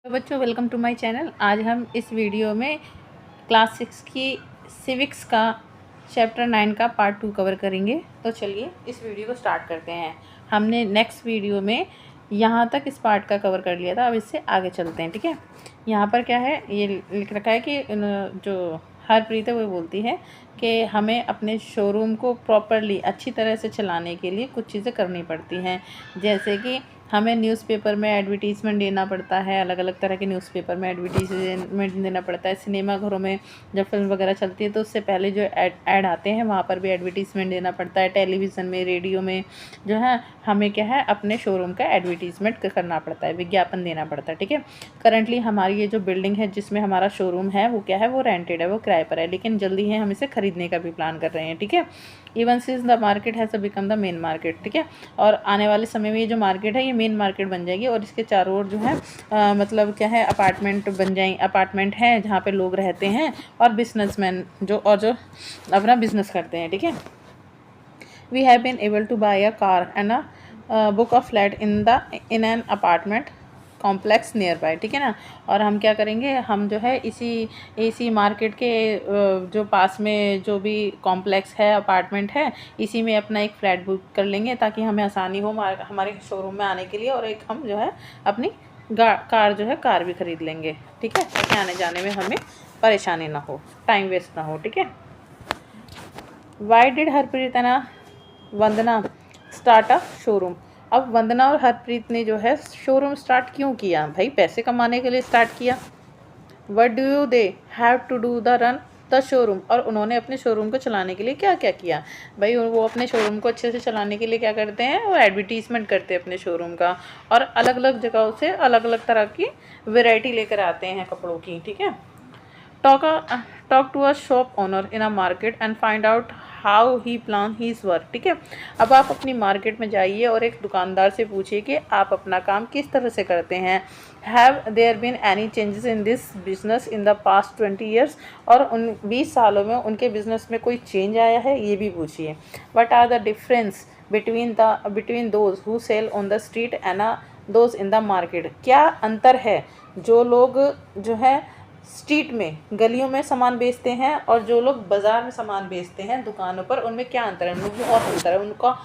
तो बच्चों, welcome to my channel. आज हम इस वीडियो में क्लास 6 की सिविक्स का चैप्टर 9 का पार्ट 2 कवर करेंगे। तो चलिए इस वीडियो को स्टार्ट करते हैं। हमने नेक्स्ट वीडियो में यहाँ तक इस पार्ट का कवर कर लिया था, अब इससे आगे चलते हैं। ठीक है, यहाँ पर क्या है, ये लिख रखा है कि जो हरप्रीत है वो बोलती है कि हमें अपने शोरूम को प्रॉपरली अच्छी तरह से चलाने के लिए कुछ चीज़ें करनी पड़ती हैं। जैसे कि हमें न्यूज़पेपर में एडवर्टीज़मेंट देना पड़ता है, अलग अलग तरह के न्यूज़पेपर में एडवर्टीज़मेंट देना पड़ता है। सिनेमा घरों में जब फिल्म वगैरह चलती है तो उससे पहले जो ऐड आते हैं वहाँ पर भी एडवर्टीज़मेंट देना पड़ता है। टेलीविज़न में, रेडियो में जो है हमें क्या है, अपने शोरूम का एडवर्टीज़मेंट करना पड़ता है, विज्ञापन देना पड़ता है। ठीक है, करंटली हमारी ये जो बिल्डिंग है जिसमें हमारा शोरूम है वो क्या है, वो रेंटेड है, वो किराए पर है, लेकिन जल्दी है हम इसे खरीदने का भी प्लान कर रहे हैं। ठीक है, even since the market has become the main market. ठीक है, और आने वाले समय में ये जो मार्केट है ये मेन मार्केट बन जाएगी और इसके चारों ओर जो है मतलब क्या है, अपार्टमेंट बन जाएंगे, अपार्टमेंट हैं जहाँ पे लोग रहते हैं और बिजनेसमैन जो अपना बिजनेस करते हैं। ठीक है, we have been able to buy a car and a book of flat in an apartment complex nearby. ठीक है ना, और हम क्या करेंगे, हम जो है इसी मार्केट के जो पास में जो भी कॉम्प्लेक्स है, अपार्टमेंट है, इसी में अपना एक फ़्लैट बुक कर लेंगे ताकि हमें आसानी हो हमारे शोरूम में आने के लिए, और एक हम जो है अपनी कार भी ख़रीद लेंगे। ठीक है, ताकि आने जाने में हमें परेशानी ना हो, टाइम वेस्ट ना हो। ठीक है, why did Harpreet Vandana start a showroom. अब वंदना और हरप्रीत ने जो है शोरूम स्टार्ट क्यों किया? भाई पैसे कमाने के लिए स्टार्ट किया। What do you they have to do the run the showroom. और उन्होंने अपने शोरूम को चलाने के लिए क्या क्या किया? भाई वो अपने शोरूम को अच्छे से चलाने के लिए क्या करते हैं, वो एडवर्टीज़मेंट करते हैं अपने शोरूम का, और अलग अलग जगहों से अलग अलग तरह की वैरायटी लेकर आते हैं कपड़ों की। ठीक है, talk to a shop owner in a market and find out how he plan his work। ठीक है, अब आप अपनी मार्केट में जाइए और एक दुकानदार से पूछिए कि आप अपना काम किस तरह से करते हैं। Have there been any changes in this business in the past 20 years. और उन 20 सालों में उनके बिजनेस में कोई चेंज आया है, ये भी पूछिए। What are the difference between those who sell on the street and those in the market. क्या अंतर है जो लोग जो है स्ट्रीट में, गलियों में सामान बेचते हैं और जो लोग बाज़ार में सामान बेचते हैं दुकानों पर, उनमें क्या अंतर है? उनमें बहुत अंतर है। उनका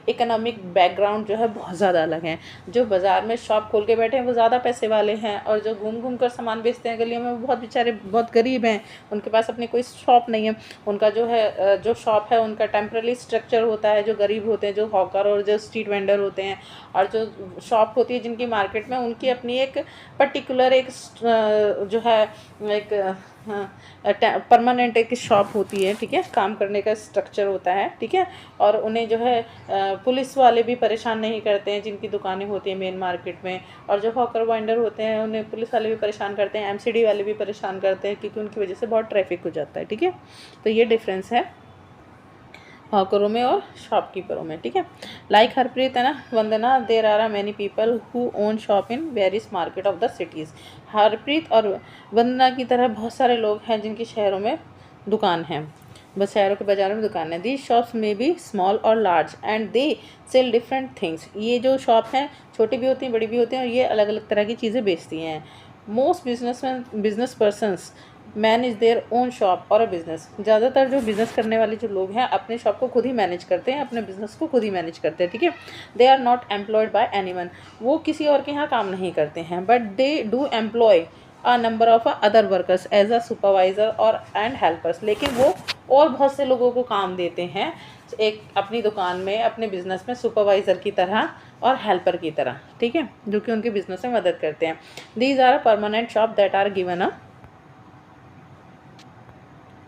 इकोनॉमिक बैकग्राउंड जो है बहुत ज़्यादा अलग है। जो बाज़ार में शॉप खोल के बैठे हैं वो ज़्यादा पैसे वाले हैं, और जो घूम घूम कर सामान बेचते हैं गलियों में वो बहुत बेचारे बहुत गरीब हैं, उनके पास अपनी कोई शॉप नहीं है। उनका जो है जो शॉप है उनका टेम्पररी स्ट्रक्चर होता है। जो गरीब होते हैं, जो हॉकर और जो स्ट्रीट वेंडर होते हैं, और जो शॉप होती है जिनकी मार्केट में, उनकी अपनी एक पर्टिकुलर एक जो है एक परमानेंट एक शॉप होती है। ठीक है, काम करने का स्ट्रक्चर होता है। ठीक है, और उन्हें जो है पुलिस वाले भी परेशान नहीं करते हैं जिनकी दुकानें होती हैं मेन मार्केट में, और जो हॉकर वाइंडर होते हैं उन्हें पुलिस वाले भी परेशान करते हैं, एमसीडी वाले भी परेशान करते हैं, क्योंकि उनकी वजह से बहुत ट्रैफिक हो जाता है। ठीक है, तो ये डिफरेंस है हॉकरों में और शॉपकीपरों में। ठीक है, लाइक हरप्रीत है ना Vandana, there are many people who own shop in various market of the cities. Harpreet और वंदना की तरह बहुत सारे लोग हैं जिनकी शहरों में दुकान है, बस शहरों के बाज़ारों में दुकान है। दीज शॉप्स में बी स्मॉल और large and they sell different things. ये जो शॉप हैं छोटी भी होती हैं, बड़ी भी होती हैं, और ये अलग अलग तरह की चीज़ें बेचती हैं। Most business persons manage their own shop और अ बिज़नेस। ज़्यादातर जो बिज़नेस करने वाले जो लोग हैं अपने शॉप को खुद ही मैनेज करते हैं, अपने बिज़नेस को खुद ही मैनेज करते हैं। ठीक है, they are not employed by anyone. वो किसी और के यहाँ काम नहीं करते हैं, but they do employ a number of other workers as a supervisor और एंड हेल्पर्स। लेकिन वो और बहुत से लोगों को काम देते हैं एक अपनी दुकान में, अपने बिज़नेस में, सुपरवाइज़र की तरह और हेल्पर की तरह। ठीक है, जो कि उनके बिज़नेस में मदद करते हैं। These are permanent shop that are given a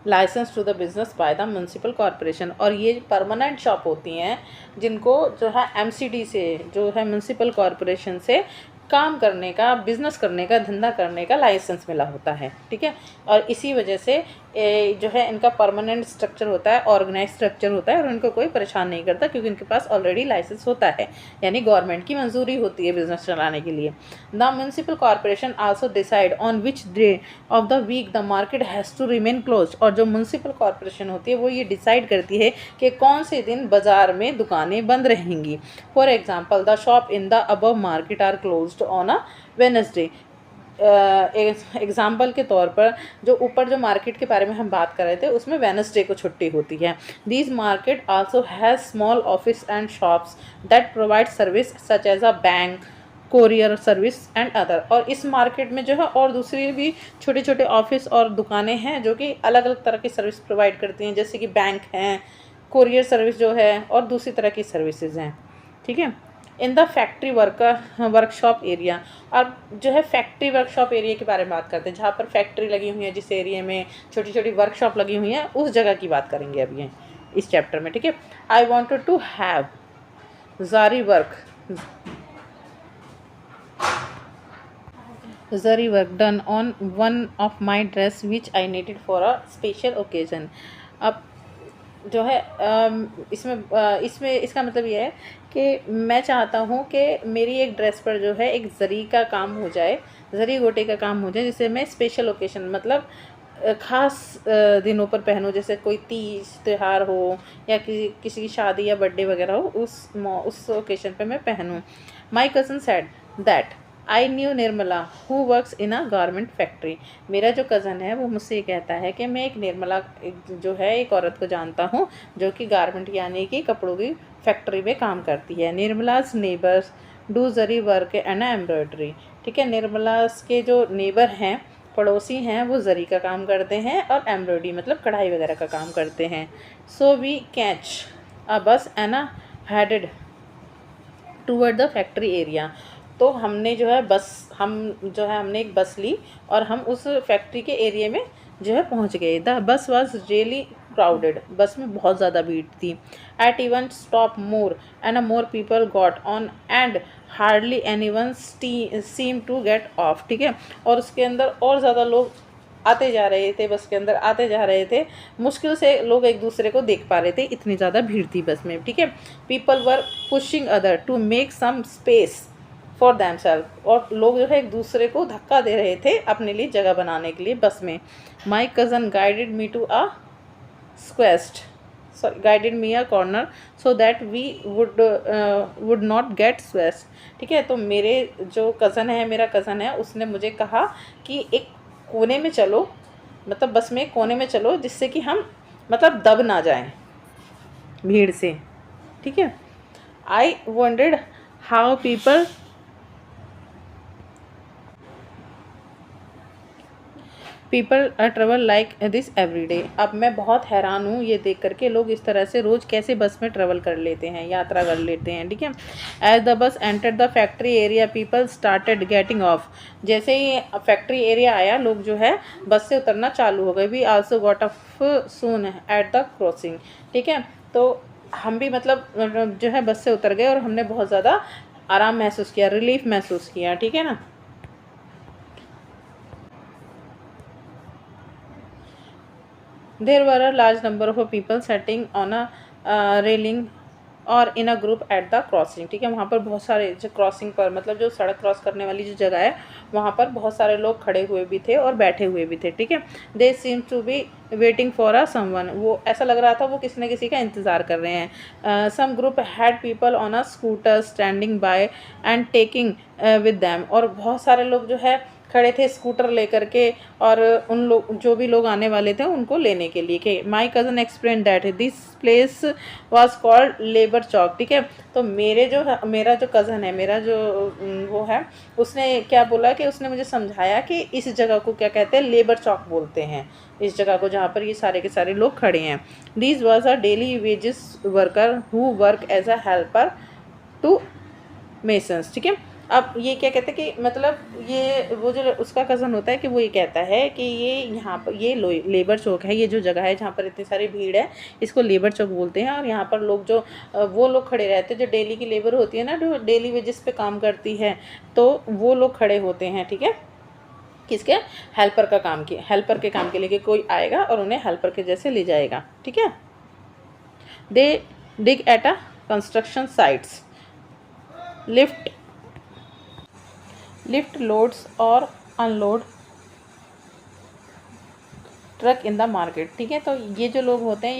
licence to the business by the municipal corporation. और ये परमानेंट शॉप होती हैं जिनको जो है एमसीडी से, जो है म्यूनसिपल कॉरपोरेशन से काम करने का, बिज़नेस करने का, धंधा करने का लाइसेंस मिला होता है। ठीक है, और इसी वजह से जो है इनका परमानेंट स्ट्रक्चर होता है, ऑर्गेनाइज स्ट्रक्चर होता है, और इनको कोई परेशान नहीं करता क्योंकि इनके पास ऑलरेडी लाइसेंस होता है, यानी गवर्नमेंट की मंजूरी होती है बिज़नेस चलाने के लिए। The municipal corporation also decide on which day of the week the market has to remain close. और जो म्यूनसिपल कॉरपोरेशन होती है वो ये डिसाइड करती है कि कौन से दिन बाज़ार में दुकानें बंद रहेंगी। For example the shop in the above market are closed on a Wednesday. Example के तौर पर जो ऊपर जो मार्केट के बारे में हम बात कर रहे थे उसमें वेडनेसडे को छुट्टी होती है। These market also has small office and shops that provide service such as a bank, courier service and other. और इस मार्केट में जो है और दूसरी भी छोटे छोटे ऑफिस और दुकानें हैं जो कि अलग अलग तरह की सर्विस प्रोवाइड करती हैं, जैसे कि बैंक हैं, कोरियर सर्विस जो है और दूसरी तरह की सर्विसेज हैं। ठीक है। In the factory workshop area, अब जो है फैक्ट्री वर्कशॉप एरिया के बारे में बात करते हैं, जहाँ पर फैक्ट्री लगी हुई है, जिस एरिया में छोटी छोटी वर्कशॉप लगी हुई हैं, उस जगह की बात करेंगे अभी इस चैप्टर में। ठीक है। I wanted to have zari work done on one of my dress which I needed for a special occasion. अब जो है इसमें इसका मतलब ये है कि मैं चाहता हूँ कि मेरी एक ड्रेस पर जो है एक ज़री का काम हो जाए, ज़री गोटे का काम हो जाए, जिससे मैं स्पेशल ओकेशन मतलब ख़ास दिनों पर पहनूँ, जैसे कोई तीज त्यौहार हो या किसी की शादी या बर्थडे वगैरह हो, उस ओकेशन पे मैं पहनूँ। My cousin said that I knew Nirmala who works in a garment factory. मेरा जो कज़न है वो मुझसे ये कहता है कि मैं एक निर्मला जो है एक औरत को जानता हूँ जो कि गारमेंट यानी कि कपड़ों की फैक्ट्री में काम करती है। Nirmala's neighbours do zari work and embroidery. ठीक है। निर्मलाज के जो नेबर हैं, पड़ोसी हैं, वो ज़री का काम करते हैं और एम्ब्रॉयडरी मतलब कढ़ाई वगैरह का काम करते हैं। सो वी कैच अ बस and a headed toward the factory area. तो हमने जो है हमने एक बस ली और हम उस फैक्ट्री के एरिया में जो है पहुंच गए। The bus was really crowded. बस में बहुत ज़्यादा भीड़ थी। At even stop more and more people got on and hardly any one seem to get off. ठीक है। और उसके अंदर और ज़्यादा लोग आते जा रहे थे, बस के अंदर आते जा रहे थे, मुश्किल से लोग एक दूसरे को देख पा रहे थे, इतनी ज़्यादा भीड़ थी बस में। ठीक है। People were pushing other to make some space for them self. और लोग जो है एक दूसरे को धक्का दे रहे थे अपने लिए जगह बनाने के लिए बस में। My cousin guided me to a guided me a corner so that we would not get sweat. ठीक है। तो मेरे जो कज़न है, मेरा कज़न है, उसने मुझे कहा कि एक कोने में चलो, मतलब बस में कोने में चलो, जिससे कि हम मतलब दब ना जाएं भीड़ से। ठीक है। आई wandered how people travel like this every day. अब मैं बहुत हैरान हूँ ये देख करके, लोग इस तरह से रोज़ कैसे बस में ट्रेवल कर लेते हैं, यात्रा कर लेते हैं। ठीक है। As the bus enter the factory area people started getting off. जैसे ही फैक्ट्री एरिया आया, लोग जो है बस से उतरना चालू हो गए। We also got off soon at the crossing. ठीक है। तो हम भी मतलब जो है बस से उतर गए और हमने बहुत ज़्यादा आराम महसूस किया, रिलीफ महसूस किया। ठीक है ना। There were a large number of people sitting on a railing और in a group at the crossing. ठीक है। वहाँ पर बहुत सारे जो क्रॉसिंग पर मतलब जो सड़क क्रॉस करने वाली जो जगह है, वहाँ पर बहुत सारे लोग खड़े हुए भी थे और बैठे हुए भी थे। ठीक है। They seem to be waiting for a someone. वो ऐसा लग रहा था वो किसी न किसी का इंतज़ार कर रहे हैं। Some group had people on a scooter standing by and taking with them. और बहुत सारे लोग जो है खड़े थे स्कूटर लेकर के, और उन लोग जो भी लोग आने वाले थे उनको लेने के लिए। कि my cousin explain that this place was called labour chowk. ठीक है। तो मेरा जो कज़न है, मेरा जो वो है, उसने क्या बोला कि उसने मुझे समझाया कि इस जगह को क्या कहते हैं, लेबर चौक बोलते हैं इस जगह को, जहाँ पर ये सारे के सारे लोग खड़े हैं। This was a daily wages worker who work as a helper to masons. ठीक है। अब ये क्या कहते हैं कि मतलब ये वो जो उसका कज़न होता है कि वो ये कहता है कि ये यहाँ पर ये लेबर चौक है, ये जो जगह है जहाँ पर इतनी सारी भीड़ है, इसको लेबर चौक बोलते हैं। और यहाँ पर लोग जो वो लोग खड़े रहते हैं जो डेली की लेबर होती है ना, जो डेली वेजेस पे काम करती है, तो वो लोग खड़े होते हैं। ठीक है। किसके? हेल्पर के काम के लिए, कि कोई आएगा और उन्हें हेल्पर के जैसे ले जाएगा। ठीक है। They dig at a construction sites, lift loads और unload truck in the market. ठीक है, तो ये जो लोग होते हैं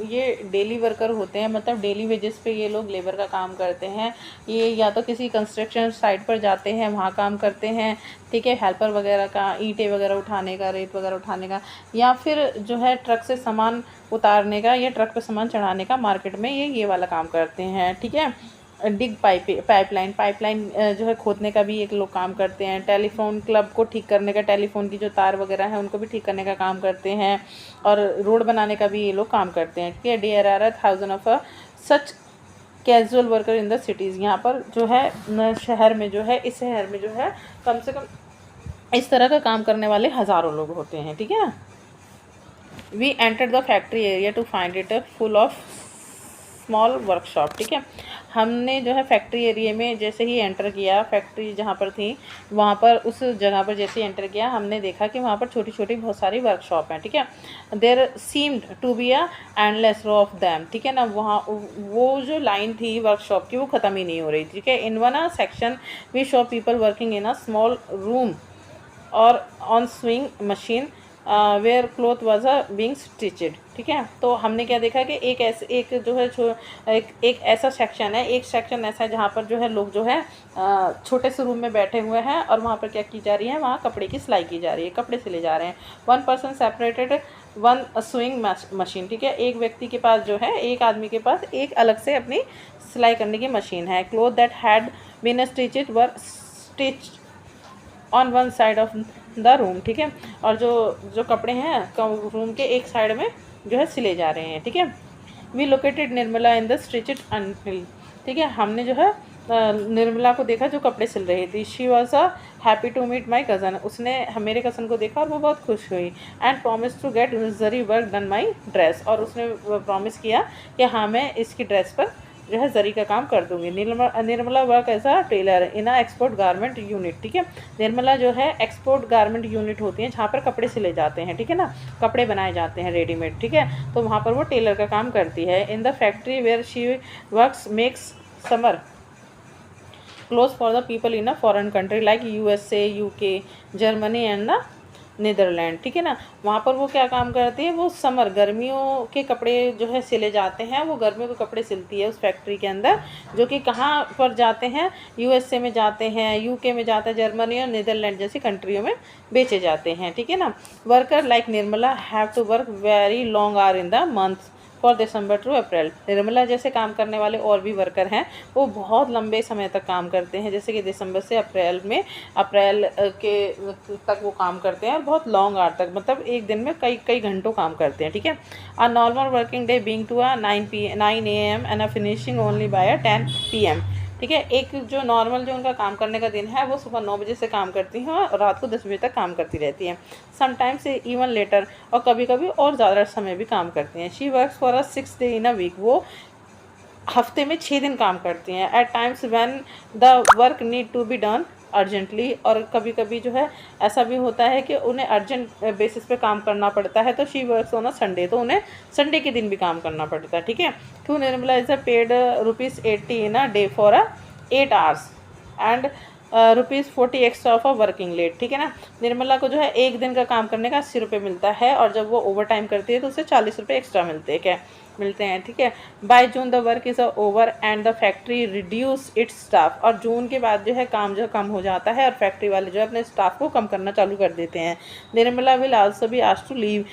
ये डेली वर्कर होते हैं, मतलब डेली वेजेस पे ये लोग लेबर का काम करते हैं। ये या तो किसी कंस्ट्रक्शन साइट पर जाते हैं, वहाँ काम करते हैं, ठीक है, हेल्पर वगैरह का, ईंटें वगैरह उठाने का, रेत वगैरह उठाने का, या फिर जो है ट्रक से सामान उतारने का या ट्रक पे सामान चढ़ाने का, मार्केट में ये वाला काम करते हैं। ठीक है, डिग पाइपलाइन जो है खोदने का भी एक लोग काम करते हैं। टेलीफोन क्लब को ठीक करने का, टेलीफोन की जो तार वगैरह है उनको भी ठीक करने का काम करते हैं, और रोड बनाने का भी ये लोग काम करते हैं। ठीक है, there are thousand of such casual worker in the cities. यहाँ पर जो है शहर में जो है, इस शहर में जो है कम से कम इस तरह का काम करने वाले हज़ारों लोग होते हैं। ठीक है, we enter the factory area to find it full of small workshop. ठीक है, हमने जो है फैक्ट्री एरिया में जैसे ही एंटर किया, फैक्ट्री जहाँ पर थी वहाँ पर, उस जगह पर जैसे ही एंटर किया, हमने देखा कि वहाँ पर छोटी छोटी बहुत सारी वर्कशॉप हैं। ठीक है, there seemed to be a endless row of them. ठीक है ना, वहाँ वो जो लाइन थी वर्कशॉप की वो ख़त्म ही नहीं हो रही। ठीक है, in one section we show people working in a small room और on swing machine where cloth was being stitched. ठीक है, तो हमने क्या देखा कि एक जो है एक ऐसा सेक्शन है, एक सेक्शन ऐसा है जहाँ पर जो है लोग जो है छोटे से रूम में बैठे हुए हैं, और वहाँ पर क्या की जा रही है, वहाँ कपड़े की सिलाई की जा रही है, कपड़े सिले जा रहे हैं। One person separated one swing machine. ठीक है, एक व्यक्ति के पास जो है, एक आदमी के पास एक अलग से अपनी सिलाई करने की मशीन है। Cloth that had been stitched were stitched on one side of the room. ठीक है, और जो कपड़े हैं रूम के एक साइड में जो है सिले जा रहे हैं। ठीक है, we located Nirmala in the stitched until. ठीक है, हमने जो है निर्मला को देखा जो कपड़े सिल रही थी। She was a happy to meet my cousin. उसने मेरे कज़न को देखा और वो बहुत खुश हुई। And promise to get zari work done my dress. और उसने प्रॉमिस किया कि हाँ, मैं इसकी ड्रेस पर जो है जरी का काम कर दूंगी। Nirmala work as a tailor in a export garment unit. ठीक है, निर्मला जो है एक्सपोर्ट गारमेंट यूनिट होती है जहाँ पर कपड़े सिले जाते हैं। ठीक है ना, कपड़े बनाए जाते हैं रेडीमेड। ठीक है, तो वहाँ पर वो टेलर का काम करती है। In the factory where she works makes summer cloth for the people in a foreign country like USA, UK, Germany and the Netherland. ठीक है ना, वहाँ पर वो क्या काम करती है, वो समर गर्मियों के कपड़े जो है सिले जाते हैं, वो गर्मियों के कपड़े सिलती है उस फैक्ट्री के अंदर, जो कि कहाँ पर जाते हैं, USA में जाते हैं, UK में जाते हैं, जर्मनी और नीदरलैंड जैसी कंट्रियों में बेचे जाते हैं। ठीक है ना, worker like Nirmala have to work very long hour in the month for December to April. Nirmala जैसे काम करने वाले और भी वर्कर हैं, वो बहुत लंबे समय तक काम करते हैं, जैसे कि दिसंबर से अप्रैल के तक वो काम करते हैं, और बहुत लॉन्ग आवर तक, मतलब एक दिन में कई घंटों काम करते हैं। ठीक है, a normal working day being to a 9 AM and a finishing only by a 10 PM। ठीक है, एक जो नॉर्मल जो उनका काम करने का दिन है, वो सुबह 9 बजे से काम करती हैं और रात को 10 बजे तक काम करती रहती हैं। समटाइम्स इवन लेटर, और कभी कभी और ज़्यादा समय भी काम करती हैं। She works for a 6 day in a week. वो हफ्ते में 6 दिन काम करती हैं। At times when the work need to be done urgently. और कभी कभी जो है ऐसा भी होता है कि उन्हें अर्जेंट बेसिस पे काम करना पड़ता है, तो she works on a Sunday, तो उन्हें संडे के दिन भी काम करना पड़ता है। ठीक है, to Nirmala is a paid ₹80 in a day for 8 hours and ₹40 extra of a working late. ठीक है ना, निर्मला को जो है एक दिन का काम करने का 80 रुपये मिलता है, और जब वो ओवर टाइम करती है तो उसे 40 रुपये एक्स्ट्रा मिलते हैं। ठीक है, by June the work is over and the factory reduce it's staff. और जून के बाद जो है काम जो कम हो जाता है, और फैक्ट्री वाले जो है अपने स्टाफ को कम करना चालू कर देते हैं। Nirmala will also be asked to leave.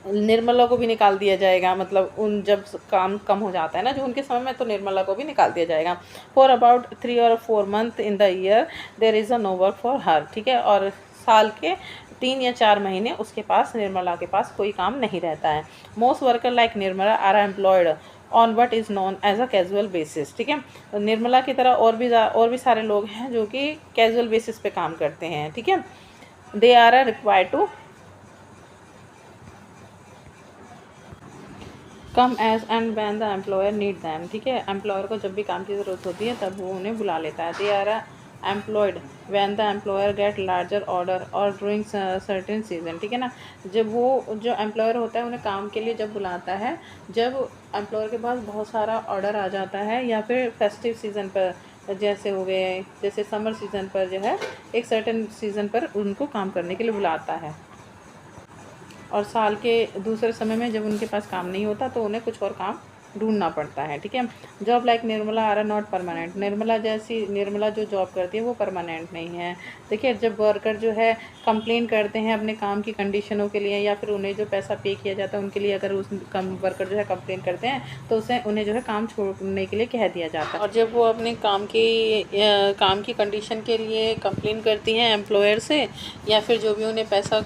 Nirmala को भी निकाल दिया जाएगा, मतलब उन जब काम कम हो जाता है ना जून के समय में, तो निर्मला को भी निकाल दिया जाएगा। For about 3 or 4 month in the year there is a no work for her. ठीक है, और साल के 3 या 4 महीने उसके पास, निर्मला के पास कोई काम नहीं रहता है। Most worker like Nirmala are employed on what is known as a casual basis. ठीक है, निर्मला की तरह और भी सारे लोग हैं जो कि कैजुअल बेसिस पे काम करते हैं। ठीक है, they are required to come as and when the employer need them. ठीक है, एम्प्लॉयर को जब भी काम की ज़रूरत होती है तब वो उन्हें बुला लेता है। They are employed when the employer get larger order और ड्यूरिंग सर्टेन सीजन। ठीक है ना, जब वो जो एम्प्लॉयर होता है उन्हें काम के लिए जब बुलाता है, जब एम्प्लॉयर के पास बहुत सारा ऑर्डर आ जाता है, या फिर फेस्टिव सीज़न पर जैसे हो गए, जैसे समर सीज़न पर जो है एक सर्टेन सीज़न पर उनको काम करने के लिए बुलाता है, और साल के दूसरे समय में जब उनके पास काम नहीं होता तो उन्हें कुछ और काम ढूंढना पड़ता है। ठीक है। Job like Nirmala are not permanent. Nirmala जो जॉब करती है वो परमानेंट नहीं है। देखिए, जब वर्कर जो है कंप्लेन करते हैं अपने काम की कंडीशनों के लिए, या फिर उन्हें जो पैसा पे किया जाता है उनके लिए, अगर उस वर्कर जो है कंप्लेन करते हैं तो उन्हें जो है काम छोड़ने के लिए कह दिया जाता है। और जब वो अपने काम की कंडीशन के लिए कंप्लेन करती हैं एम्प्लॉयर से, या फिर जो भी उन्हें पैसा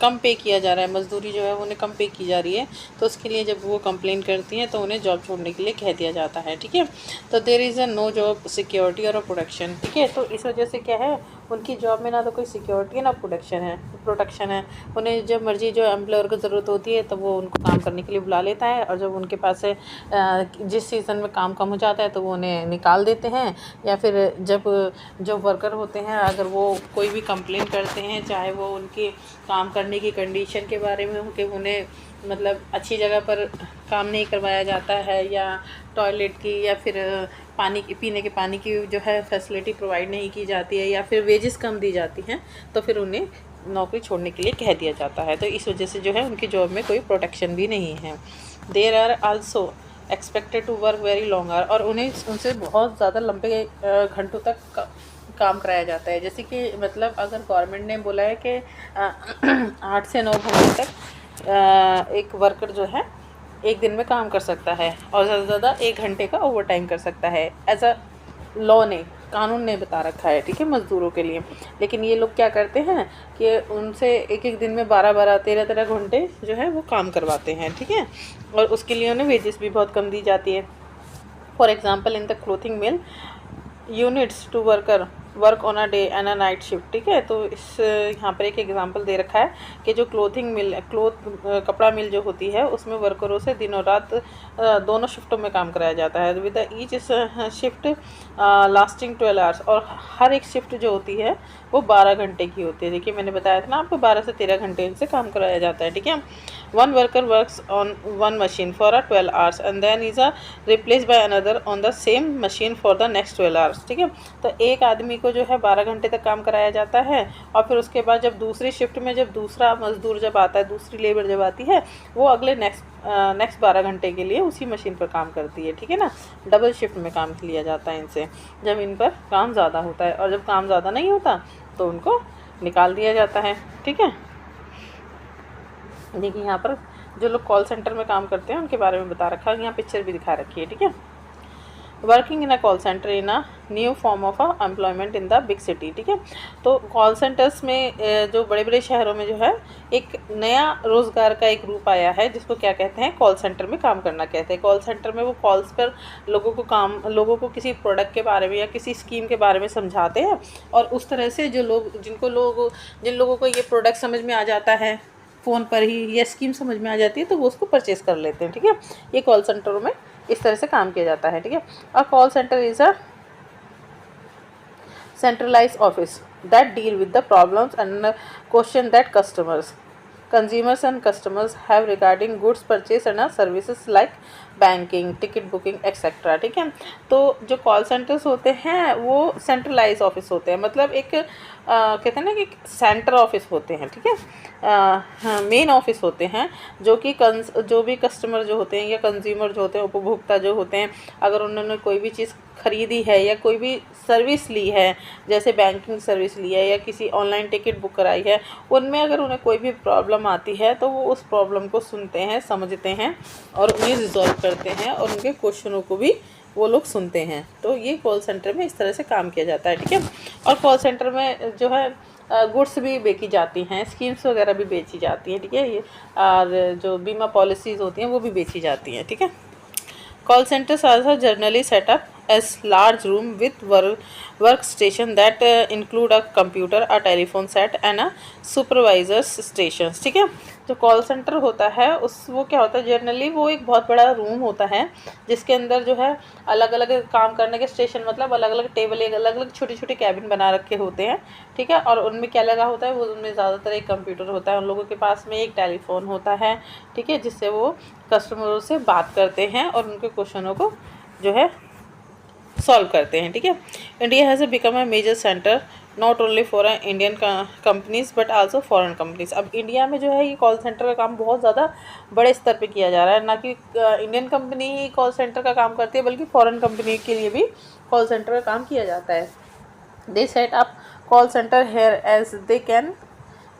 कम पे किया जा रहा है, मजदूरी जो है उन्हें कम पे की जा रही है, तो उसके लिए जब वो कंप्लेन करती हैं तो उन्हें जॉब छोड़ने के लिए कह दिया जाता है। ठीक है। तो there is a no job security और प्रोटेक्शन। ठीक है। तो इस वजह से क्या है, उनकी जॉब में ना तो कोई सिक्योरिटी ना प्रोटेक्शन है। उन्हें जब मर्जी जो एम्प्लॉयर को ज़रूरत होती है तब वो उनको काम करने के लिए बुला लेता है, और जब उनके पास जिस सीज़न में काम कम हो जाता है तो वो उन्हें निकाल देते हैं। या फिर जब जो वर्कर होते हैं अगर वो कोई भी कंप्लेन करते हैं, चाहे वो उनकी काम करने की कंडीशन के बारे में हो कि उन्हें मतलब अच्छी जगह पर काम नहीं करवाया जाता है, या टॉयलेट की या फिर पीने के पानी की जो है फैसिलिटी प्रोवाइड नहीं की जाती है, या फिर वेजेस कम दी जाती हैं, तो फिर उन्हें नौकरी छोड़ने के लिए कह दिया जाता है। तो इस वजह से जो है उनकी जॉब में कोई प्रोटेक्शन भी नहीं है। There are also expected to work very long hour. और उन्हें उनसे बहुत ज़्यादा लंबे घंटों तक काम कराया जाता है। जैसे कि मतलब अगर गवर्नमेंट ने बोला है कि 8 से 9 घंटे तक एक वर्कर जो है एक दिन में काम कर सकता है, और ज़्यादा से ज़्यादा 1 घंटे का ओवर टाइम कर सकता है, एज अ लॉ ने, कानून ने बता रखा है। ठीक है, मज़दूरों के लिए। लेकिन ये लोग क्या करते हैं कि उनसे एक दिन में 12-12, 13-13 घंटे जो है वो काम करवाते हैं। ठीक है। और उसके लिए उन्हें वेजेस भी बहुत कम दी जाती है। For example, in the clothing mill units to work on a day and a night shift. ठीक है। तो इस यहाँ पर एक एग्जांपल दे रखा है कि जो कपड़ा मिल जो होती है उसमें वर्करों से दिन और रात दोनों शिफ्टों में काम कराया जाता है, with each shift lasting 12 hours. और हर एक शिफ्ट जो होती है वो 12 घंटे की होती है। देखिए, मैंने बताया था ना आपको, 12 से 13 घंटे इनसे काम कराया जाता है। ठीक है। One worker works on one machine for 12 hours and then is replace by another on the same machine for the next 12 hours. ठीक है। तो एक आदमी को जो है 12 घंटे तक काम कराया जाता है, और फिर उसके बाद जब दूसरी शिफ्ट में जब दूसरा मजदूर जब आता है, दूसरी लेबर जब आती है, वो अगले नेक्स्ट 12 घंटे के लिए उसी मशीन पर काम करती है। ठीक है ना। डबल शिफ्ट में काम लिया जाता है इनसे, जब इन पर काम ज़्यादा होता है, और जब काम ज़्यादा नहीं होता तो उनको निकाल दिया जाता है। ठीक है। देखिए, यहाँ पर जो लोग कॉल सेंटर में काम करते हैं उनके बारे में बता रखा है, यहाँ पिक्चर भी दिखा रखी है। ठीक है। Working in a call centre in a new form of employment in the big city. ठीक है। तो कॉल सेंटर्स में जो बड़े बड़े शहरों में जो है एक नया रोज़गार का एक रूप आया है, जिसको क्या कहते हैं, कॉल सेंटर में काम करना कहते हैं। कॉल सेंटर में वो कॉल्स पर लोगों को किसी प्रोडक्ट के बारे में या किसी स्कीम के बारे में समझाते हैं, और उस तरह से जिन लोगों को ये प्रोडक्ट समझ में आ जाता है फ़ोन पर ही, ये स्कीम समझ में आ जाती है, तो वो उसको परचेज़ कर लेते हैं। ठीक है। ये कॉल सेंटरों में इस तरह से काम किया जाता है। ठीक है। A call centre is a centralized office that deal with the problems and question that consumers and customers have regarding goods purchase and services like banking, ticket booking etcetera. ठीक है। तो जो कॉल सेंटर्स होते हैं वो centralise office होते हैं, मतलब एक कहते हैं ना कि सेंटर ऑफिस होते हैं। ठीक है। हाँ, मेन ऑफिस होते हैं, जो भी कस्टमर जो होते हैं या कंज्यूमर जो होते हैं, उपभोक्ता जो होते हैं, अगर उन्होंने कोई भी चीज़ खरीदी है या कोई भी सर्विस ली है, जैसे बैंकिंग सर्विस ली है या किसी ऑनलाइन टिकट बुक कराई है, उनमें अगर उन्हें कोई भी प्रॉब्लम आती है तो वो उस प्रॉब्लम को सुनते हैं, समझते हैं और उन्हें रिजॉल्व करते हैं, और उनके क्वेश्चनों को भी वो लोग सुनते हैं। तो ये कॉल सेंटर में इस तरह से काम किया जाता है। ठीक है। और कॉल सेंटर में जो है गुड्स भी बेची जाती हैं, स्कीम्स वगैरह भी बेची जाती हैं। ठीक है। ये और जो बीमा पॉलिसीज़ होती हैं वो भी बेची जाती हैं। ठीक है। Call centers are generally set up as large room with workstation that include a computer, a telephone set and a supervisor's stations। ठीक है। जो कॉल सेंटर होता है वो क्या होता है, जनरली वो एक बहुत बड़ा रूम होता है जिसके अंदर जो है अलग अलग काम करने के स्टेशन, मतलब अलग अलग टेबल, एक अलग अलग छोटे छोटे कैबिन बना रखे होते हैं। ठीक है। और उनमें क्या लगा होता है, वो उनमें ज़्यादातर एक कंप्यूटर होता है, उन लोगों के पास में एक टेलीफोन होता है। ठीक है। जिससे वो कस्टमरों से बात करते हैं और उनके क्वेश्चनों को जो है सॉल्व करते हैं, ठीक है। India has become a major centre not only for Indian companies but also foreign companies. अब इंडिया में जो है ये कॉल सेंटर का काम बहुत ज़्यादा बड़े स्तर पे किया जा रहा है, ना कि इंडियन कंपनी ही कॉल सेंटर का काम करती है बल्कि फॉरेन कंपनी के लिए भी कॉल सेंटर का काम किया जाता है। They set up call centre here as they can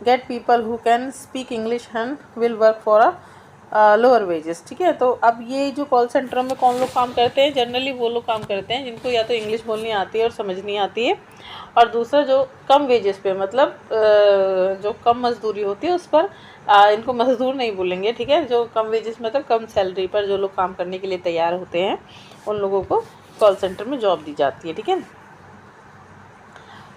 get people who can speak English and will work for a lower wages, ठीक है। तो अब ये जो कॉल सेंटर में कौन लोग काम करते हैं, जनरली वो लोग काम करते हैं जिनको या तो इंग्लिश बोलनी आती है और समझनी आती है, और दूसरा जो कम वेजेस पे, मतलब जो कम मजदूरी होती है उस पर, इनको मजदूर नहीं बोलेंगे, ठीक है। जो कम वेजेस मतलब कम सैलरी पर जो लोग काम करने के लिए तैयार होते हैं उन लोगों को कॉल सेंटर में जॉब दी जाती है, ठीक है।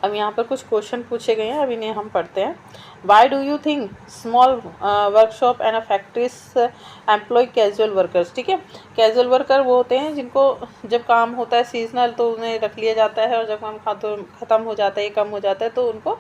अब यहाँ पर कुछ क्वेश्चन पूछे गए हैं, अब इन्हें हम पढ़ते हैं। Why do you think small workshop and factories employ casual workers, ठीक है। कैजुअल वर्कर वो होते हैं जिनको जब काम होता है सीजनल तो उन्हें रख लिया जाता है, और जब काम ख़त्म हो जाता है, कम हो जाता है तो उनको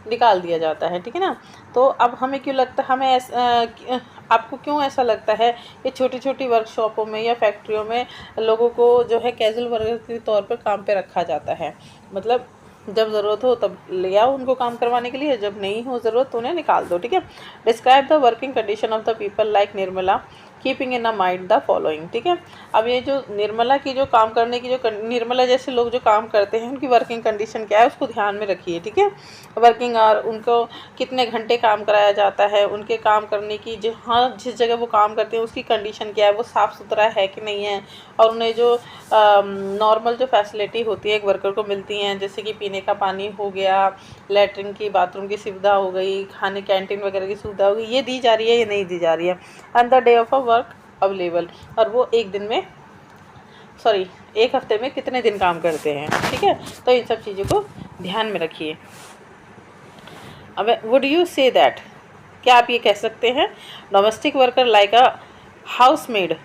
निकाल दिया जाता है, ठीक है ना। तो अब हमें क्यों लगता है, हमें आपको क्यों ऐसा लगता है कि छोटी छोटी वर्कशॉपों में या फैक्ट्रियों में लोगों को जो है कैजुअल वर्कर के तौर पर काम पे रखा जाता है? मतलब जब ज़रूरत हो तब ले आओ उनको काम करवाने के लिए, जब नहीं हो ज़रूरत तो उन्हें निकाल दो, ठीक है। Describe the working condition of the people like Nirmala keeping in a mind the following, ठीक है। अब ये जो निर्मला की जो काम करने की जो निर्मला जैसे लोग जो काम करते हैं उनकी वर्किंग कंडीशन क्या है उसको ध्यान में रखिए, ठीक है। वर्किंग आवर, उनको कितने घंटे काम कराया जाता है, उनके काम करने की जहाँ जिस जगह वो काम करते हैं उसकी कंडीशन क्या है, वो साफ़ सुथरा है कि नहीं है, और उन्हें जो नॉर्मल जो फैसिलिटी होती है एक वर्कर को मिलती हैं, जैसे कि पीने का पानी हो गया, लेटरिन की बाथरूम की सुविधा हो गई, खाने कैंटीन वगैरह की सुविधा हो गई, ये दी जा रही है या नहीं दी जा रही है। And the day of a work available, और वो एक हफ्ते में कितने दिन काम करते हैं, ठीक है। तो इन सब चीज़ों को ध्यान में रखिए। अब वुड यू से दैट, क्या आप ये कह सकते हैं domestic worker like a house maid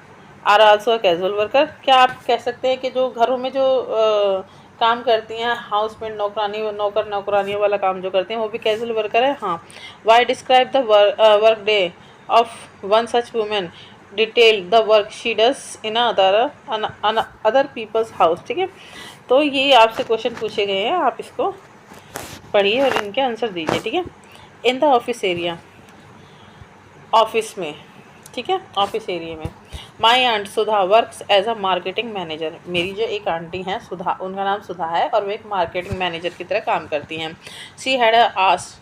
are also casual worker, क्या आप कह सकते हैं कि जो घरों में जो काम करती हैं हाउस मेड, नौकरानियों वाला काम जो करते हैं वो भी कैजुअल वर्कर है? हाँ। Why describe the work day of one such women detail the work she does in other people's house, ठीक है। तो ये आपसे क्वेश्चन पूछे गए हैं, आप इसको पढ़िए और इनके आंसर दीजिए, ठीक है। In the office area, office में, ठीक है, ऑफिस एरिया में my aunt Sudha works as a marketing manager, मेरी जो एक आंटी हैं सुधा, उनका नाम सुधा है और वो एक मार्केटिंग मैनेजर की तरह काम करती हैं। She had as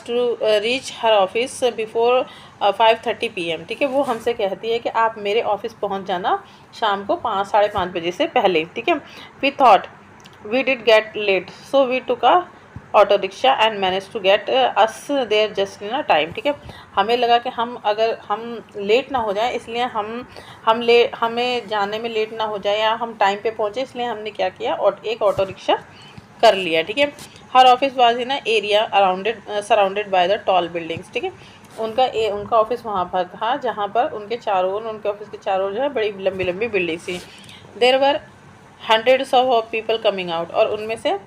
to reach her office before 5:30 PM, ठीक है। वो हमसे कहती है कि आप मेरे ऑफिस पहुंच जाना शाम को 5-5:30 बजे से पहले, ठीक है। We thought we did get late so we took a auto rickshaw and manage to get us there just in a time, ठीक है। हमें लगा कि अगर हम लेट ना हो जाए, इसलिए हमें जाने में लेट ना हो जाए या हम टाइम पे पहुँचे, इसलिए हमने क्या किया, और एक ऑटो रिक्शा कर लिया, ठीक है। Her office was in area surrounded by the tall buildings, ठीक है। उनका ऑफिस वहाँ पर था जहाँ पर उनके ऑफिस के चारों जो है बड़ी लंबी लंबी बिल्डिंग थी। There were hundreds of people coming out, और उनमें से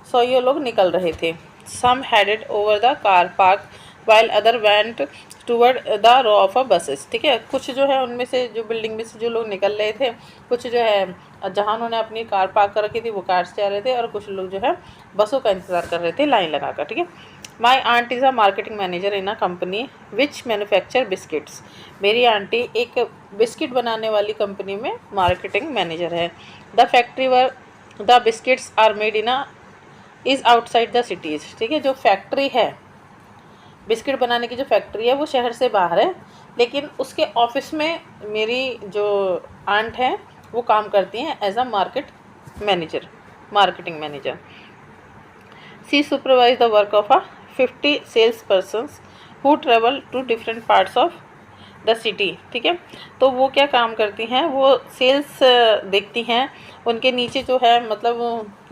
100 लोग निकल रहे थे। Some headed over the car park while other went toward the row of a buses, ठीक है। कुछ जो है उनमें से जो बिल्डिंग में से जो लोग निकल रहे थे, कुछ जो है जहाँ उन्होंने अपनी कार पार्क कर रखी थी वो कार से जा रहे थे, और कुछ लोग जो है बसों का इंतज़ार कर रहे थे लाइन लगाकर, ठीक है। My aunt is a marketing manager in a company which manufacture biscuits, मेरी आंटी एक बिस्किट बनाने वाली कंपनी में मार्केटिंग मैनेजर है। The factory where the biscuits are made in a is outside the cities, ठीक है। जो फैक्ट्री है, बिस्किट बनाने की जो फैक्ट्री है वो शहर से बाहर है, लेकिन उसके ऑफिस में मेरी जो आंट है वो काम करती हैं as a marketing manager. She supervise the work of a 50 sales persons who travel to different parts of the city, ठीक है। तो वो क्या काम करती हैं, वो सेल्स देखती हैं। उनके नीचे जो है, मतलब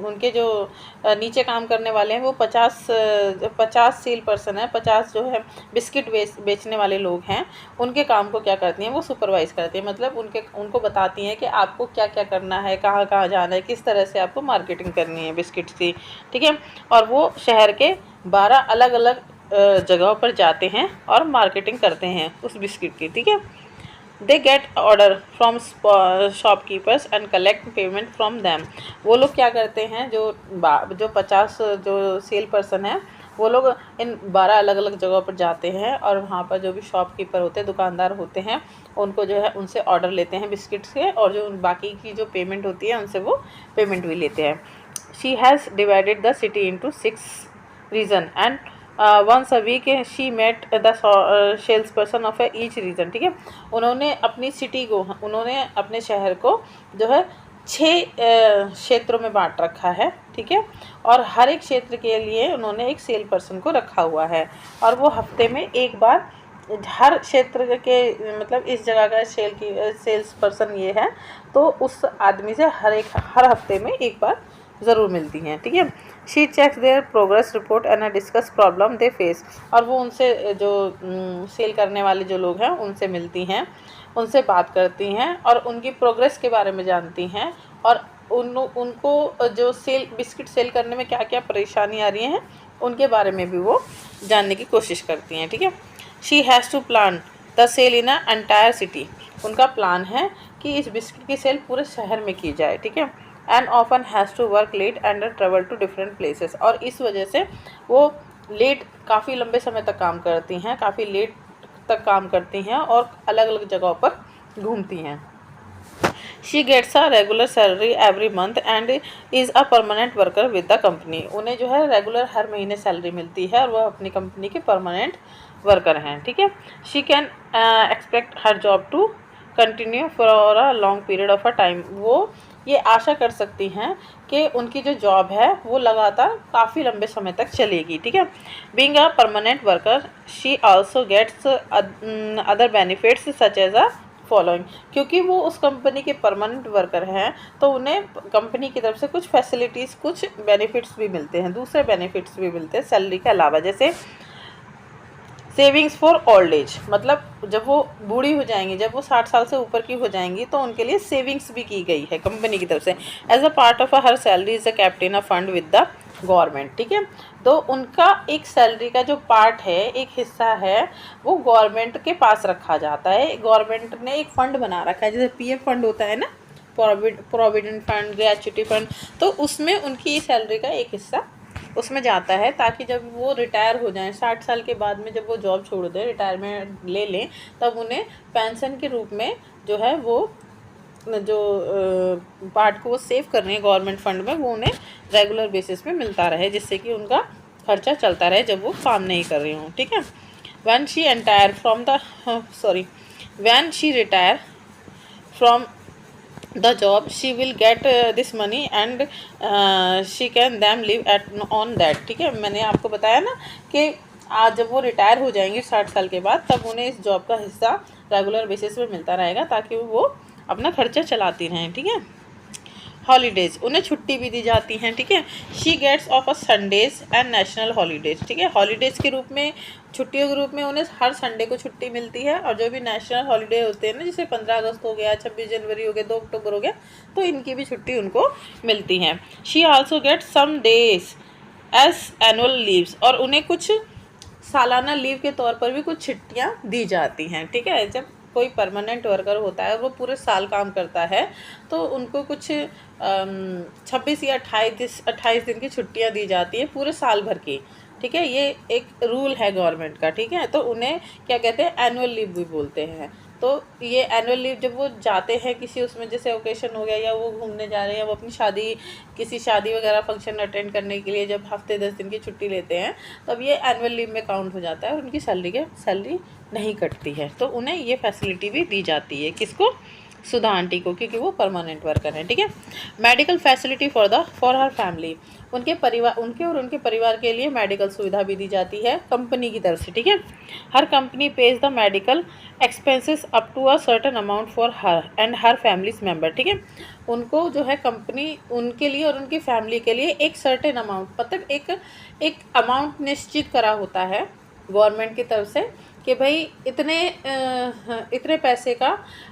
उनके जो नीचे काम करने वाले हैं वो 50 सेल पर्सन है, 50 जो है बिस्किट बेचने वाले लोग हैं। उनके काम को क्या करती हैं, वो सुपरवाइज़ करती हैं, मतलब उनको बताती हैं कि आपको क्या क्या करना है, कहाँ कहाँ जाना है, किस तरह से आपको मार्केटिंग करनी है बिस्किट्स की, ठीक है। और वो शहर के 12 अलग अलग जगहों पर जाते हैं और मार्केटिंग करते हैं उस बिस्किट की, ठीक है। They get order from shopkeepers and collect payment from them. वो लोग क्या करते हैं, जो 50 जो सेल पर्सन है वो लोग इन 12 अलग अलग जगहों पर जाते हैं और वहाँ पर जो भी शॉपकीपर होते हैं, दुकानदार होते हैं, उनको जो है उनसे ऑर्डर लेते हैं बिस्किट्स के, और जो बाकी की जो पेमेंट होती है उनसे वो पेमेंट भी लेते हैं। She has divided the city into 6 region and once a week she met the sales person of each region. ठीक है, उन्होंने अपनी सिटी को, उन्होंने अपने शहर को जो है 6 क्षेत्रों में बांट रखा है। ठीक है, और हर एक क्षेत्र के लिए उन्होंने एक सेल पर्सन को रखा हुआ है, और वो हफ्ते में एक बार हर क्षेत्र के, मतलब इस जगह का सेल्स पर्सन ये है, तो उस आदमी से हर हफ्ते में एक बार ज़रूर मिलती हैं। ठीक है, she checks their progress report and discuss problem they face. और वो उनसे जो सेल करने वाले जो लोग हैं उनसे मिलती हैं, उनसे बात करती हैं और उनकी प्रोग्रेस के बारे में जानती हैं, और उनको जो बिस्किट सेल करने में क्या क्या परेशानी आ रही हैं उनके बारे में भी वो जानने की कोशिश करती हैं। ठीक है, she has to plan the sale in a entire city. उनका प्लान है कि इस बिस्किट की सेल पूरे शहर में की जाए। ठीक है, and often has to work late and travel to different places. और इस वजह से वो काफ़ी लंबे समय तक काम करती हैं, काफ़ी लेट तक काम करती हैं और अलग अलग जगहों पर घूमती हैं। She gets a regular salary every month and is a permanent worker with the company. उन्हें जो है रेगुलर हर महीने सैलरी मिलती है और वह अपनी कंपनी के परमानेंट वर्कर हैं। ठीक है, she can expect her job to continue for a long period of a time. वो ये आशा कर सकती हैं कि उनकी जो जॉब है वो लगातार काफ़ी लंबे समय तक चलेगी। ठीक है, being a permanent worker she also gets other benefits such as a following. क्योंकि वो उस कंपनी के परमानेंट वर्कर हैं तो उन्हें कंपनी की तरफ से कुछ फैसिलिटीज़, कुछ बेनिफिट्स भी मिलते हैं, दूसरे बेनिफिट्स भी मिलते हैं सैलरी के अलावा। जैसे सेविंग्स फॉर ओल्ड एज, मतलब जब वो बूढ़ी हो जाएंगी, जब वो 60 साल से ऊपर की हो जाएंगी तो उनके लिए सेविंग्स भी की गई है कंपनी की तरफ से। As a part of her salary is a kept in a fund with the government. ठीक है, तो उनका एक सैलरी का जो पार्ट है, एक हिस्सा है, वो गवर्नमेंट के पास रखा जाता है। गवर्नमेंट ने एक फ़ंड बना रखा है, जैसे पीएफ फंड होता है ना, प्रोविडेंट फंड, ग्रेचुटी फंड, तो उसमें उनकी सैलरी का एक हिस्सा उसमें जाता है, ताकि जब वो रिटायर हो जाएं 60 साल के बाद में, जब वो जॉब छोड़ दें, रिटायरमेंट ले लें, तब उन्हें पेंशन के रूप में जो है वो जो पार्ट को वो सेव कर रहे हैं गवर्नमेंट फंड में, वो उन्हें रेगुलर बेसिस पे मिलता रहे, जिससे कि उनका खर्चा चलता रहे जब वो काम नहीं कर रही हों। ठीक है, when she retire from the job she will get this money and she can them live at on that। ठीक है, मैंने आपको बताया ना कि आज जब वो रिटायर हो जाएंगे 60 साल के बाद, तब उन्हें इस जॉब का हिस्सा रेगुलर बेसिस पे मिलता रहेगा ताकि वो अपना खर्चा चलाती रहें। ठीक है, हॉलीडेज़, उन्हें छुट्टी भी दी जाती हैं। ठीक है, she gets off a Sundays and national holidays. ठीक है, हॉलीडेज़ के रूप में, छुट्टियों के रूप में उन्हें हर संडे को छुट्टी मिलती है, और जो भी नेशनल हॉलीडे होते हैं ना, जैसे 15 अगस्त हो गया, 26 जनवरी हो गया, 2 अक्टूबर हो गया, तो इनकी भी छुट्टी उनको मिलती हैं। She also gets some days as annual leaves, और उन्हें कुछ सालाना लीव के तौर पर भी कुछ छुट्टियाँ दी जाती हैं। ठीक है, जब कोई परमानेंट वर्कर होता है और वो पूरे साल काम करता है तो उनको कुछ 26 या 28 दिन की छुट्टियां दी जाती है पूरे साल भर की। ठीक है, ये एक रूल है गवर्नमेंट का। ठीक है, तो उन्हें क्या कहते हैं, एनुअल लीव भी बोलते हैं। तो ये एनुअल लीव जब वो जाते हैं किसी उसमें, जैसे ओकेशन हो गया, या वो घूमने जा रहे हैं, या वो अपनी किसी शादी वगैरह फंक्शन अटेंड करने के लिए जब हफ्ते 10 दिन की छुट्टी लेते हैं, तब ये एनुअल लीव में काउंट हो जाता है और उनकी सैलरी नहीं कटती है। तो उन्हें ये फैसिलिटी भी दी जाती है, किसको, सुधा आंटी को, क्योंकि वो परमानेंट वर्कर हैं। ठीक है, medical facility for her family, उनके और उनके परिवार के लिए मेडिकल सुविधा भी दी जाती है कंपनी की तरफ से। ठीक है, her company pays the medical expenses up to a certain amount for her and her families member. ठीक है, उनको जो है कंपनी उनके लिए और उनकी फैमिली के लिए एक सर्टेन अमाउंट, मतलब एक अमाउंट निश्चित करा होता है गवर्नमेंट की तरफ से कि भाई इतने पैसे का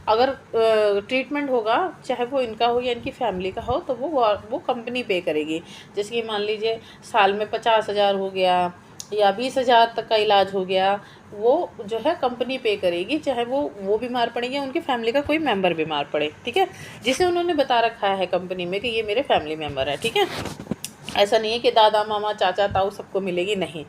अगर ट्रीटमेंट होगा, चाहे वो इनका हो या इनकी फैमिली का हो, तो वो कंपनी पे करेगी। जैसे कि मान लीजिए साल में 50,000 हो गया, या 20,000 तक का इलाज हो गया, वो जो है कंपनी पे करेगी, चाहे वो बीमार पड़े या उनकी फैमिली का कोई मेंबर बीमार पड़े, ठीक है, जिसे उन्होंने बता रखा है कंपनी में कि ये मेरे फैमिली मेंबर है, ठीक है। ऐसा नहीं है कि दादा मामा चाचा ताऊ सबको मिलेगी, नहीं।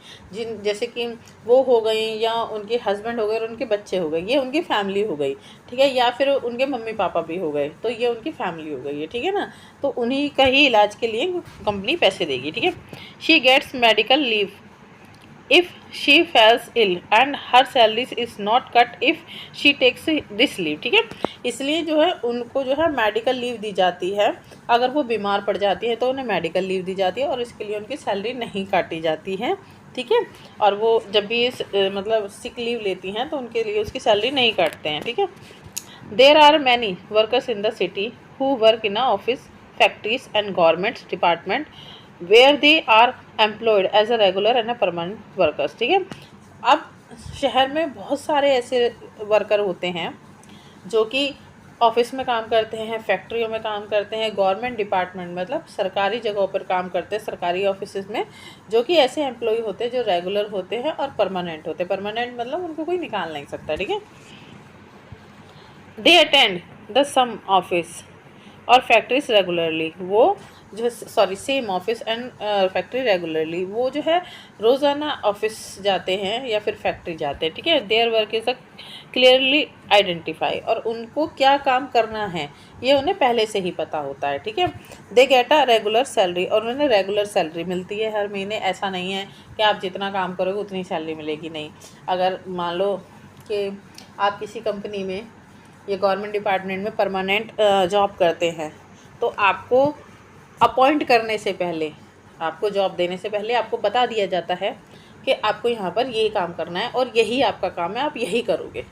जैसे कि वो हो गई या उनके हस्बैंड हो गए और उनके बच्चे हो गए, ये उनकी फैमिली हो गई, ठीक है, या फिर उनके मम्मी पापा भी हो गए, तो ये उनकी फैमिली हो गई है, ठीक है ना। तो उन्हीं का ही इलाज के लिए कंपनी पैसे देगी, ठीक है। She gets medical leave if she falls ill and her salary is not cut if she takes this leave, ठीक है। इसलिए जो है उनको जो है मेडिकल लीव दी जाती है, अगर वो बीमार पड़ जाती है तो उन्हें मेडिकल लीव दी जाती है और इसके लिए उनकी सैलरी नहीं काटी जाती है, ठीक है। और वो जब भी मतलब सिक लीव लेती हैं तो उनके लिए उसकी सैलरी नहीं काटते हैं, ठीक है। There are many workers in the city who work in a office, factories and government department where they are employed as a regular and a permanent workers, ठीक है। अब शहर में बहुत सारे ऐसे वर्कर होते हैं जो कि ऑफिस में काम करते हैं, फैक्ट्रियों में काम करते हैं, गवर्नमेंट डिपार्टमेंट मतलब सरकारी जगहों पर काम करते हैं, सरकारी ऑफिस में, जो कि ऐसे एम्प्लॉय होते हैं जो रेगुलर होते हैं और परमानेंट होते हैं। परमानेंट मतलब उनको कोई निकाल नहीं सकता, ठीक है। They attend the some office और फैक्ट्रीज रेगुलरली, वो जो same office and factory regularly, वो जो है रोज़ाना ऑफिस जाते हैं या फिर फैक्ट्री जाते हैं, ठीक है। Their work is a clearly identify, और उनको क्या काम करना है ये उन्हें पहले से ही पता होता है, ठीक है। They get a regular salary, और उन्हें रेगुलर सैलरी मिलती है हर महीने। ऐसा नहीं है कि आप जितना काम करोगे उतनी सैलरी मिलेगी, नहीं। अगर मान लो कि आप किसी कंपनी में या गवर्नमेंट डिपार्टमेंट में परमानेंट जॉब करते हैं, तो आपको अपॉइंट करने से पहले, आपको जॉब देने से पहले आपको बता दिया जाता है कि आपको यहाँ पर यही काम करना है और यही आपका काम है, आप यही करोगे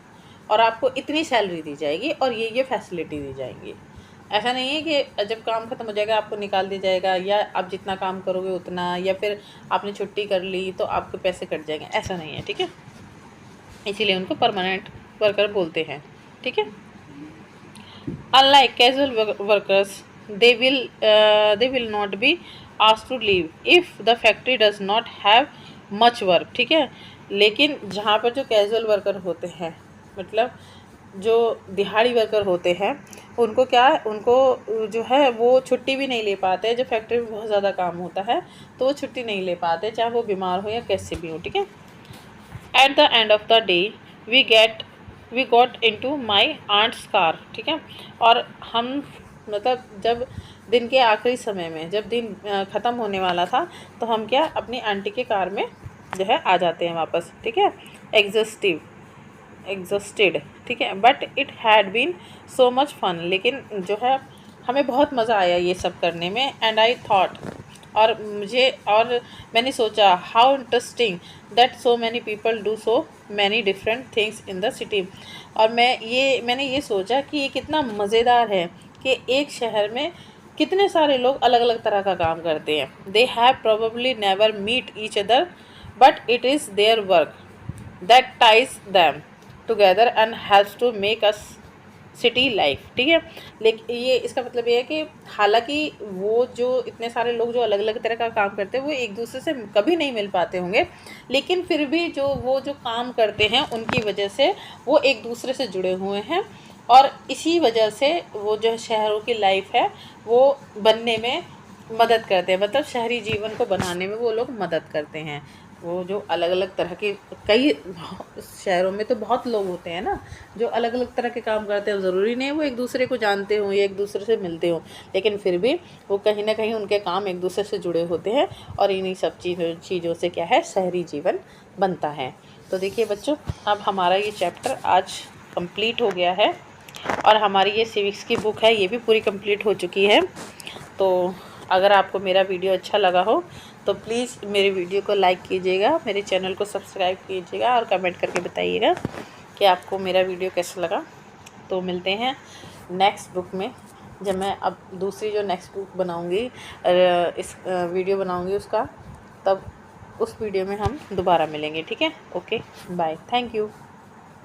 और आपको इतनी सैलरी दी जाएगी और ये फैसिलिटी दी जाएंगी। ऐसा नहीं है कि जब काम ख़त्म हो जाएगा आपको निकाल दिया जाएगा, या आप जितना काम करोगे उतना, या फिर आपने छुट्टी कर ली तो आपके पैसे कट जाएंगे, ऐसा नहीं है, ठीक है। इसीलिए उनको परमानेंट वर्कर बोलते हैं, ठीक है। Unlike casual workers, they will not be asked to leave if the factory does not have much work, ठीक है। लेकिन जहाँ पर जो कैजुअल वर्कर होते हैं, मतलब जो दिहाड़ी वर्कर होते हैं, उनको क्या, उनको जो है वो छुट्टी भी नहीं ले पाते। जब फैक्ट्री में बहुत ज़्यादा काम होता है तो वो छुट्टी नहीं ले पाते, चाहे वो बीमार हो या कैसे भी हो, ठीक है। At the end of the day we got into my aunt's car, ठीक है। और हम मतलब जब दिन के आखिरी समय में, जब दिन ख़त्म होने वाला था, तो हम क्या अपनी आंटी के कार में जो है आ जाते हैं वापस, ठीक है। एग्जॉस्टेड, ठीक है, but it had been so much fun, लेकिन जो है हमें बहुत मज़ा आया ये सब करने में। एंड आई थॉट, और मैंने सोचा, how interesting that so many people do so many different things in the city. और मैंने ये सोचा कि ये कितना मज़ेदार है कि एक शहर में कितने सारे लोग अलग अलग तरह का काम करते हैं। They have probably never meet each other, but it is their work that ties them together and helps to make us city life, ठीक है। लेकिन ये इसका मतलब ये है कि हालांकि वो जो इतने सारे लोग जो अलग अलग तरह का काम करते हैं वो एक दूसरे से कभी नहीं मिल पाते होंगे, लेकिन फिर भी जो काम करते हैं उनकी वजह से वो एक दूसरे से जुड़े हुए हैं, और इसी वजह से वो जो शहरों की लाइफ है वो बनने में मदद करते हैं, मतलब शहरी जीवन को बनाने में वो लोग मदद करते हैं। वो जो अलग अलग तरह के, कई शहरों में तो बहुत लोग होते हैं ना जो अलग अलग तरह के काम करते हैं। ज़रूरी नहीं वो एक दूसरे को जानते हों या एक दूसरे से मिलते हों, लेकिन फिर भी वो कहीं ना कहीं उनके काम एक दूसरे से जुड़े होते हैं, और इन्हीं सब चीज़ों से क्या है, शहरी जीवन बनता है। तो देखिए बच्चों, अब हमारा ये चैप्टर आज कंप्लीट हो गया है, और हमारी ये सिविक्स की बुक है ये भी पूरी कंप्लीट हो चुकी है। तो अगर आपको मेरा वीडियो अच्छा लगा हो तो प्लीज़ मेरे वीडियो को लाइक कीजिएगा, मेरे चैनल को सब्सक्राइब कीजिएगा, और कमेंट करके बताइएगा कि आपको मेरा वीडियो कैसा लगा। तो मिलते हैं नेक्स्ट बुक में, जब मैं अब दूसरी जो नेक्स्ट बुक बनाऊंगी, इस वीडियो बनाऊंगी उसका, तब उस वीडियो में हम दोबारा मिलेंगे, ठीक है। Okay, bye, thank you.